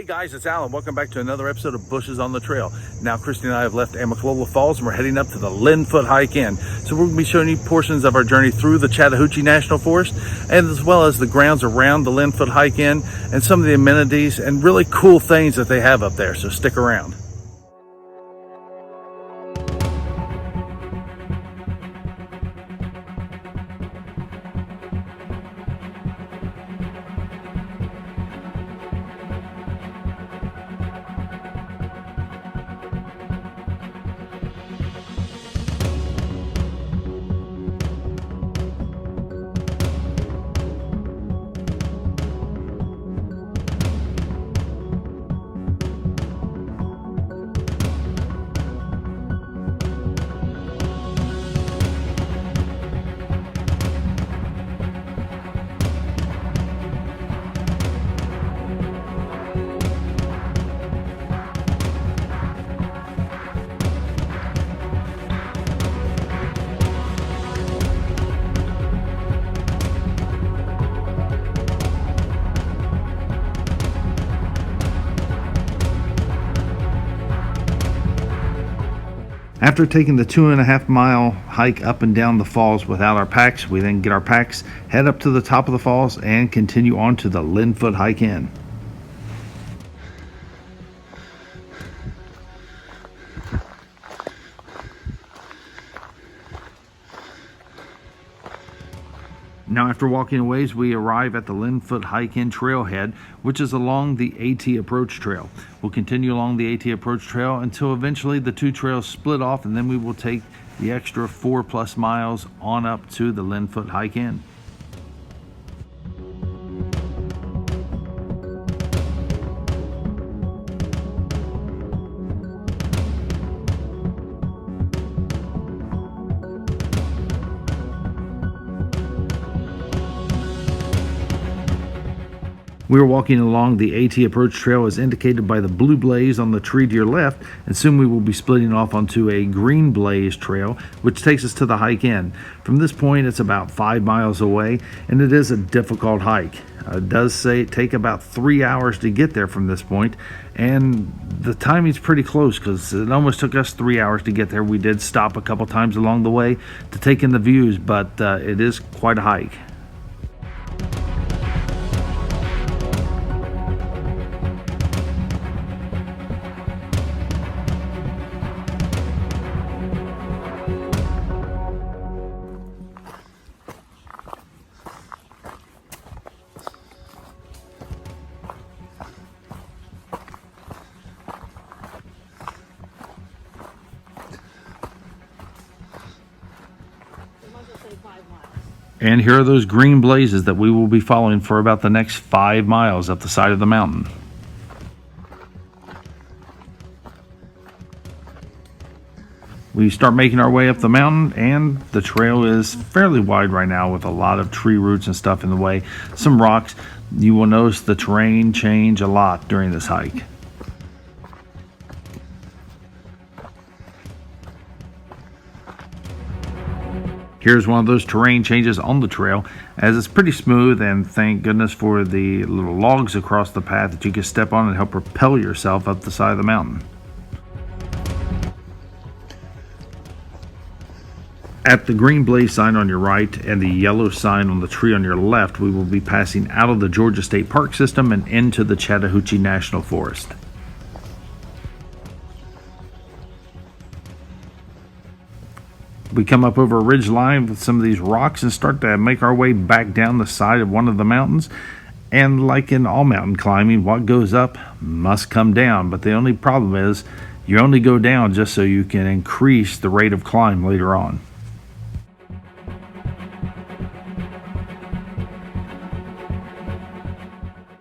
guys, it's Alan. Welcome back to another episode of Bushes on the Trail. Now, Christy and I have left Amicalola Falls and we're heading up to the Len Foote Hike Inn. So we're going to be showing you portions of our journey through the Chattahoochee National Forest, and as well as the grounds around the Len Foote Hike Inn and some of the amenities and really cool things that they have up there. So stick around. After taking the 2.5 mile hike up and down the falls without our packs, we then get our packs, head up to the top of the falls, and continue on to the Len Foote Hike Inn. Now, after walking a ways, we arrive at the Len Foote Hike Inn trailhead, which is along the AT Approach Trail. We'll continue along the AT Approach Trail until eventually the two trails split off, and then we will take the extra 4+ miles on up to the Len Foote Hike Inn. We are walking along the AT Approach Trail as indicated by the blue blaze on the tree to your left, and soon we will be splitting off onto a green blaze trail, which takes us to the hike in. From this point, it's about 5 miles away, and it is a difficult hike. It does take about 3 hours to get there from this point, and the timing's pretty close because it almost took us 3 hours to get there. We did stop a couple times along the way to take in the views, but it is quite a hike. And here are those green blazes that we will be following for about the next 5 miles up the side of the mountain. We start making our way up the mountain, and the trail is fairly wide right now with a lot of tree roots and stuff in the way. Some rocks. You will notice the terrain change a lot during this hike. Here's one of those terrain changes on the trail, as it's pretty smooth, and thank goodness for the little logs across the path that you can step on and help propel yourself up the side of the mountain. At the green blaze sign on your right and the yellow sign on the tree on your left, we will be passing out of the Georgia State Park System and into the Chattahoochee National Forest. We come up over a ridge line with some of these rocks and start to make our way back down the side of one of the mountains. And like in all mountain climbing, what goes up must come down. But the only problem is you only go down just so you can increase the rate of climb later on.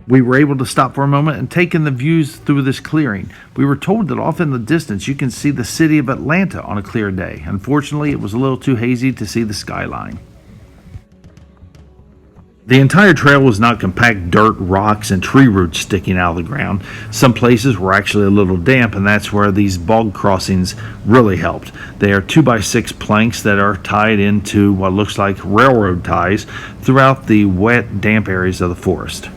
We were able to stop for a moment and take in the views through this clearing. We were told that off in the distance you can see the city of Atlanta on a clear day. Unfortunately, it was a little too hazy to see the skyline. The entire trail was not compact dirt, rocks, and tree roots sticking out of the ground. Some places were actually a little damp, and that's where these bog crossings really helped. They are 2x6 planks that are tied into what looks like railroad ties throughout the wet, damp areas of the forest.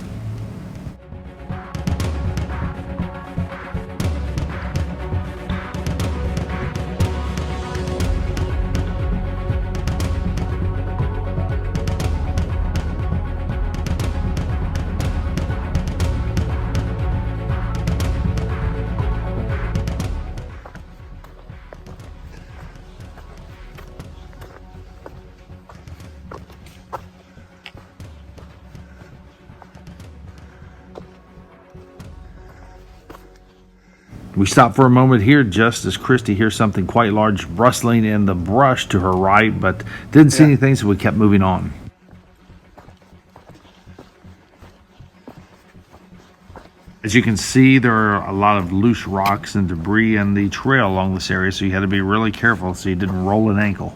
We stop for a moment here just as Christy hears something quite large rustling in the brush to her right, but didn't see anything, so we kept moving on. As you can see, there are a lot of loose rocks and debris in the trail along this area, so you had to be really careful so you didn't roll an ankle.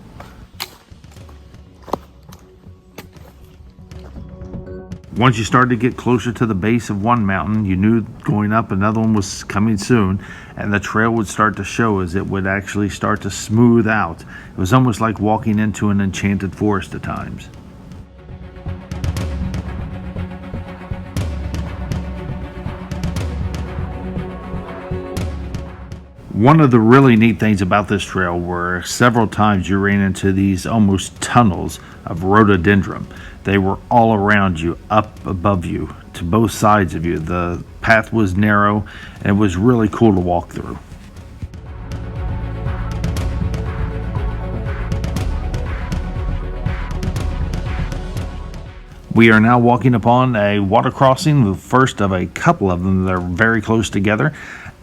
Once you started to get closer to the base of one mountain, you knew going up another one was coming soon, and the trail would start to show as it would actually start to smooth out. It was almost like walking into an enchanted forest at times. One of the really neat things about this trail were several times you ran into these almost tunnels of rhododendron. They were all around you, up above you, to both sides of you. The path was narrow, and it was really cool to walk through. We are now walking upon a water crossing, the first of a couple of them that are very close together.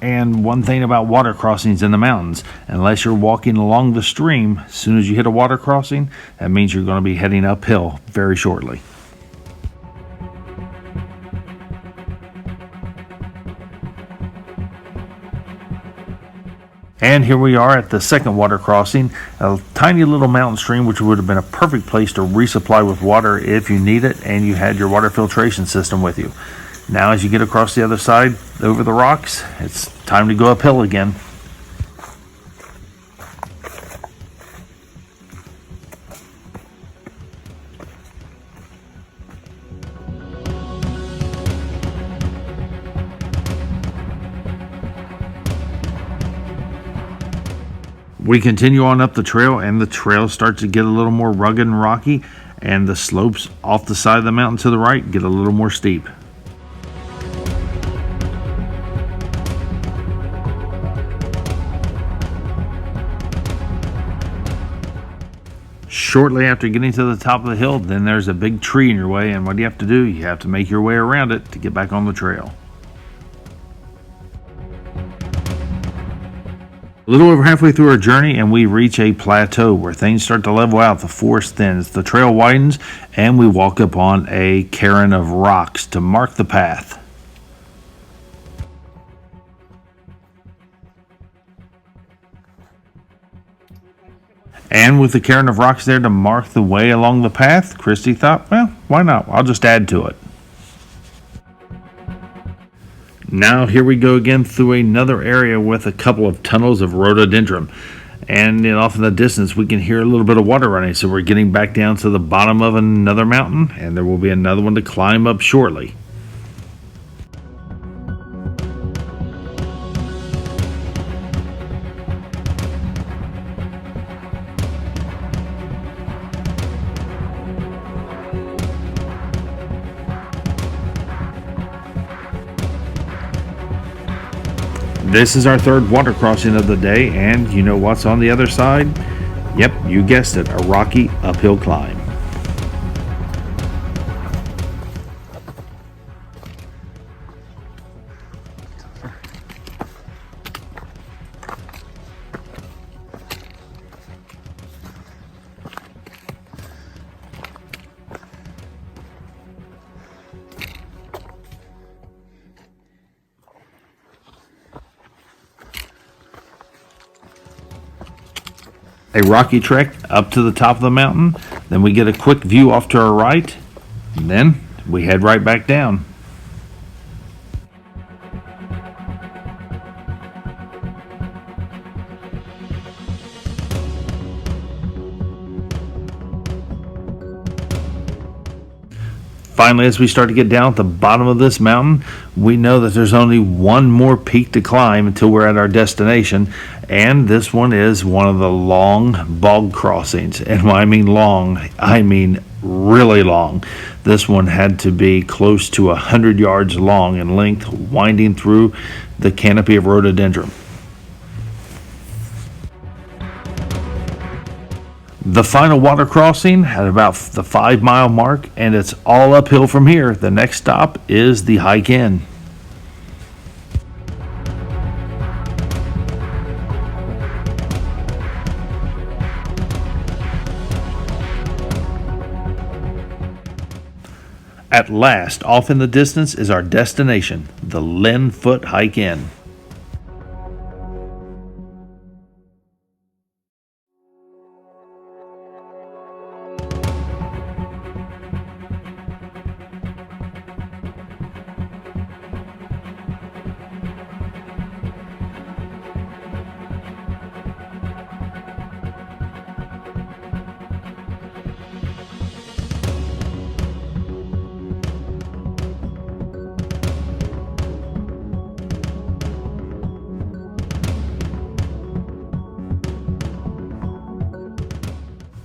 And one thing about water crossings in the mountains, unless you're walking along the stream, as soon as you hit a water crossing, that means you're going to be heading uphill very shortly. And here we are at the second water crossing, a tiny little mountain stream which would have been a perfect place to resupply with water if you need it and you had your water filtration system with you. Now as you get across the other side over the rocks, it's time to go uphill again. We continue on up the trail, and the trail starts to get a little more rugged and rocky, and the slopes off the side of the mountain to the right get a little more steep. Shortly after getting to the top of the hill, then there's a big tree in your way, and what do you have to do? You have to make your way around it to get back on the trail. A little over halfway through our journey, and we reach a plateau where things start to level out. The forest thins, the trail widens, and we walk upon a cairn of rocks to mark the path. And with the cairn of rocks there to mark the way along the path, Christy thought, well, why not? I'll just add to it. Now here we go again through another area with a couple of tunnels of rhododendron. And off in the distance we can hear a little bit of water running, so we're getting back down to the bottom of another mountain, and there will be another one to climb up shortly. This is our third water crossing of the day, and you know what's on the other side? Yep, you guessed it, a rocky uphill climb. A rocky trek up to the top of the mountain, then we get a quick view off to our right, and then we head right back down. Finally, as we start to get down at the bottom of this mountain, we know that there's only one more peak to climb until we're at our destination, and this one is one of the long bog crossings. And when I mean long, I mean really long. This one had to be close to 100 yards long in length, winding through the canopy of rhododendron. The final water crossing at about the 5-mile mark, and it's all uphill from here. The next stop is the Hike Inn. At last, off in the distance is our destination, the Len Foote Hike Inn.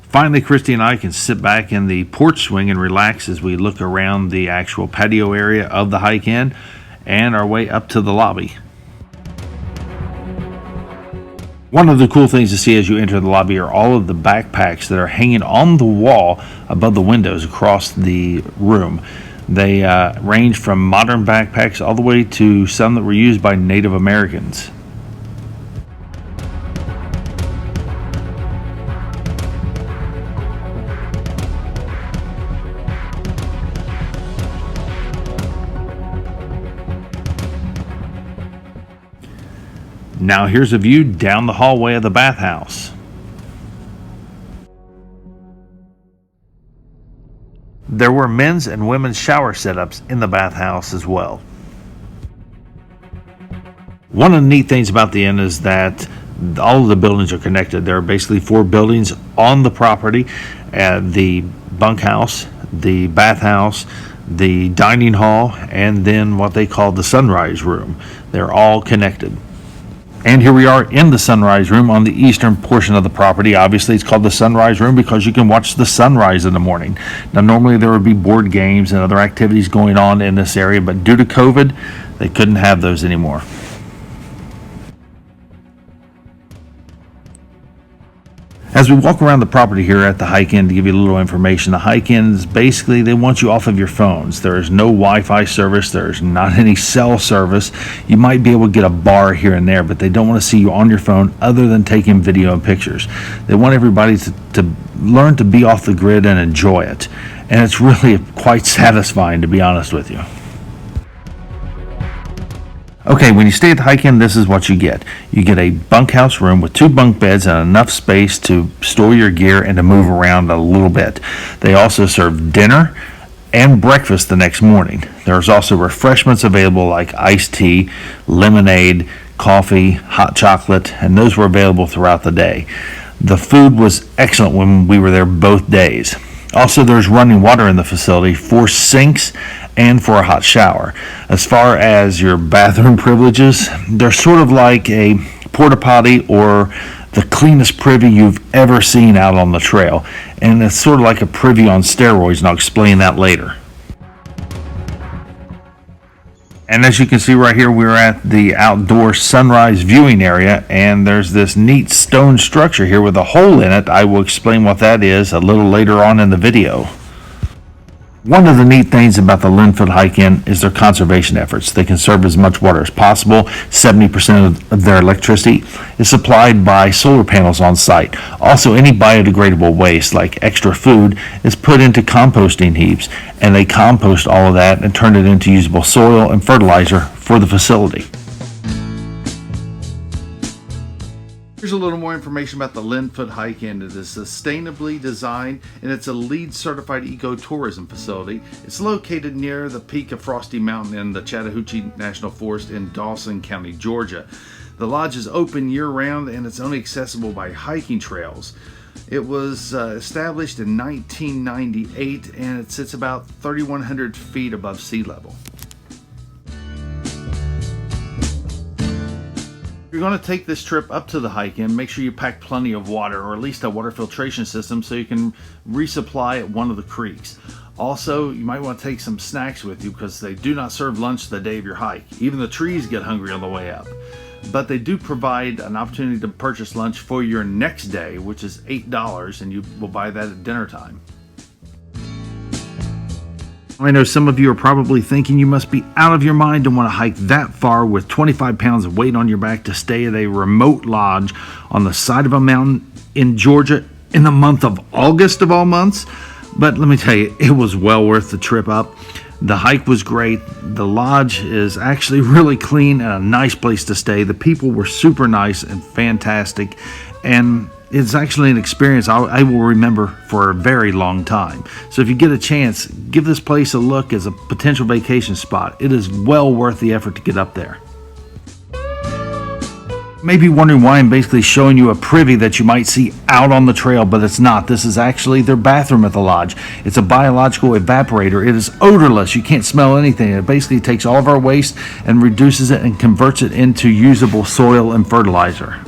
Finally, Christy and I can sit back in the porch swing and relax as we look around the actual patio area of the Hike Inn and our way up to the lobby. One of the cool things to see as you enter the lobby are all of the backpacks that are hanging on the wall above the windows across the room. They range from modern backpacks all the way to some that were used by Native Americans. Now here's a view down the hallway of the bathhouse. There were men's and women's shower setups in the bathhouse as well. One of the neat things about the inn is that all of the buildings are connected. There are basically 4 buildings on the property: the bunkhouse, the bathhouse, the dining hall, and then what they call the sunrise room. They're all connected. And here we are in the sunrise room on the eastern portion of the property. Obviously, it's called the sunrise room because you can watch the sunrise in the morning. Now, normally there would be board games and other activities going on in this area, but due to COVID, they couldn't have those anymore. As we walk around the property here at the Hike Inn, to give you a little information, the Hike Inn is basically, they want you off of your phones. There is no Wi-Fi service. There's not any cell service. You might be able to get a bar here and there, but they don't want to see you on your phone other than taking video and pictures. They want everybody to learn to be off the grid and enjoy it. And it's really quite satisfying, to be honest with you. Okay, when you stay at the Hike Inn, this is what you get. You get a bunkhouse room with 2 bunk beds and enough space to store your gear and to move around a little bit. They also serve dinner and breakfast the next morning. There's also refreshments available like iced tea, lemonade, coffee, hot chocolate, and those were available throughout the day. The food was excellent when we were there both days. Also, there's running water in the facility for sinks and for a hot shower. As far as your bathroom privileges, they're sort of like a porta potty or the cleanest privy you've ever seen out on the trail. And it's sort of like a privy on steroids, and I'll explain that later. And as you can see right here, we're at the outdoor sunrise viewing area, and there's this neat stone structure here with a hole in it. I will explain what that is a little later on in the video. One of the neat things about the Len Foote Hike Inn is their conservation efforts. They conserve as much water as possible. 70% of their electricity is supplied by solar panels on site. Also, any biodegradable waste, like extra food, is put into composting heaps, and they compost all of that and turn it into usable soil and fertilizer for the facility. Here's a little more information about the Len Foote Hike Inn. It is sustainably designed, and it's a LEED certified ecotourism facility. It's located near the peak of Frosty Mountain in the Chattahoochee National Forest in Dawson County, Georgia. The lodge is open year-round, and it's only accessible by hiking trails. It was established in 1998, and it sits about 3,100 feet above sea level. If you're going to take this trip up to the Hike Inn, make sure you pack plenty of water, or at least a water filtration system so you can resupply at one of the creeks. Also, you might want to take some snacks with you because they do not serve lunch the day of your hike. Even the trees get hungry on the way up. But they do provide an opportunity to purchase lunch for your next day, which is $8, and you will buy that at dinner time. I know some of you are probably thinking you must be out of your mind to want to hike that far with 25 pounds of weight on your back to stay at a remote lodge on the side of a mountain in Georgia in the month of August of all months. But let me tell you, it was well worth the trip up. The hike was great. The lodge is actually really clean and a nice place to stay. The people were super nice and fantastic, and it's actually an experience I will remember for a very long time. So if you get a chance, give this place a look as a potential vacation spot. It is well worth the effort to get up there. Maybe wondering why I'm basically showing you a privy that you might see out on the trail, but it's not. This is actually their bathroom at the lodge. It's a biological evaporator. It is odorless. You can't smell anything. It basically takes all of our waste and reduces it and converts it into usable soil and fertilizer.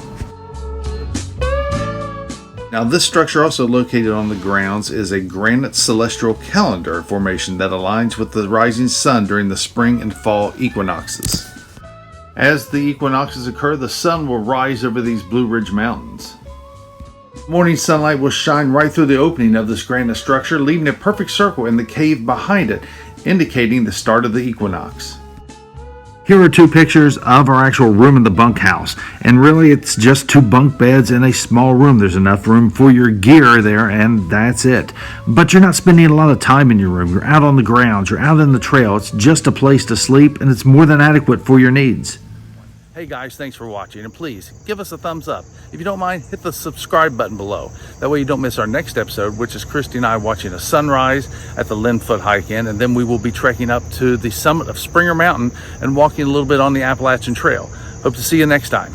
Now, this structure, also located on the grounds, is a granite celestial calendar formation that aligns with the rising sun during the spring and fall equinoxes. As the equinoxes occur, the sun will rise over these Blue Ridge Mountains. Morning sunlight will shine right through the opening of this granite structure, leaving a perfect circle in the cave behind it, indicating the start of the equinox. Here are two pictures of our actual room in the bunkhouse, and really it's just 2 bunk beds in a small room. There's enough room for your gear there, and that's it. But you're not spending a lot of time in your room. You're out on the grounds, you're out in the trail. It's just a place to sleep, and it's more than adequate for your needs. Hey guys, thanks for watching, and please give us a thumbs up. If you don't mind, hit the subscribe button below. That way you don't miss our next episode, which is Christy and I watching a sunrise at the Len Foote Hike Inn, and then we will be trekking up to the summit of Springer Mountain and walking a little bit on the Appalachian Trail. Hope to see you next time.